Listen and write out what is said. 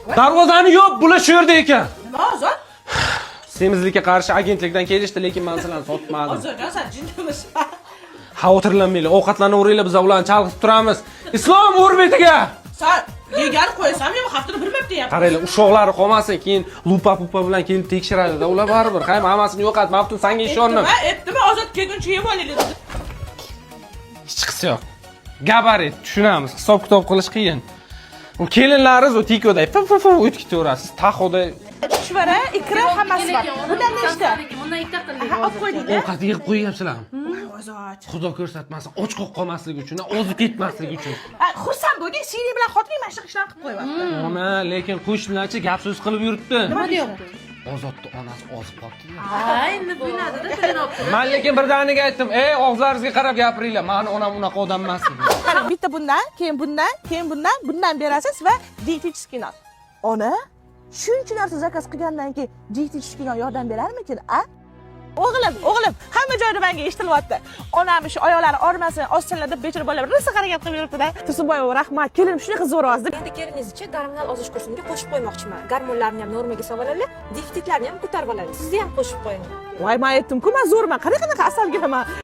Darvozani yop, bular shu yerda ekan. Nima ozod? Semizlikka qarshi agentlikdan kelishdi, lekin men sizlarni sotmadim. Ozodjon, sen jinnimisan. Xavotirlanmanglar, ovqatlanaveringlar, biz ularni chalg'itib turamiz. Islom o'rbetiga. Sen yeganib qo'yasan, men haftada bir marta deyapman. Qaranglar, ushoqlari qolmasin, keyin lupa bilan kelib tekshiradi-da, ular baribir. Qayma hammasini yo'qot, Maftun senga ishondim. Aytdim, ozod kelguncha yeb olaylik dedi. Hech qisi yo'q. Gabarit tushunamiz, hisob-kitob qilish qiyin. U kelinlaringiz u tikoda o'tib ketaverasiz. Taxoda Shvara, ikra hammasi bor. Bundan nechta? Bundan ikkita qildik. Olib qo'ydingmi? ovqat yig'ib qo'yyapsizlarmi? Ozod. Xudo ko'rsatmasin, och qolmasligi uchun, ozib ketmasligi uchun. Xursand bo'lding, Siri bilan xotining mana shu ishlarni qilib qo'yapti. Ona, lekin qo'shnilarchi gap so'z qilib yuribdi. Nima deyapti? Ozodni onasi ozib qolibdi. Ha, endi biladi-da, tilini olib. Men lekin birdaniga aytdim, og'zlaringizga qarab gapiringlar. Meni onam unaqa odam emas dedi. Qarang, bitta bundan, keyin bundan berasiz va dietический nol. Ona, shuncha narsa zakaz qilgandan keyin dietический nol yordam berarmikin, a? O'g'lim, hamma joyda menga eshitilyapti. Onam shu oyoqlari og'rimasin, ozsinlar deb bechora bolalar rosa harakat qilib yuribdi-da. Tursunboyev, rahmat, kelinim shunaqa zo'rozdi. Endi keliningizcha gormonal ozish kursiga qo'shib qo'ymoqchiman. Gormonlarni ham normaga solib oladi, defitsitlarni ham ko'tarib oladi. Sizni ham qo'shib qo'ying. Voy, men aytdim-ku, men zo'rman. Qanaqa asal giraman.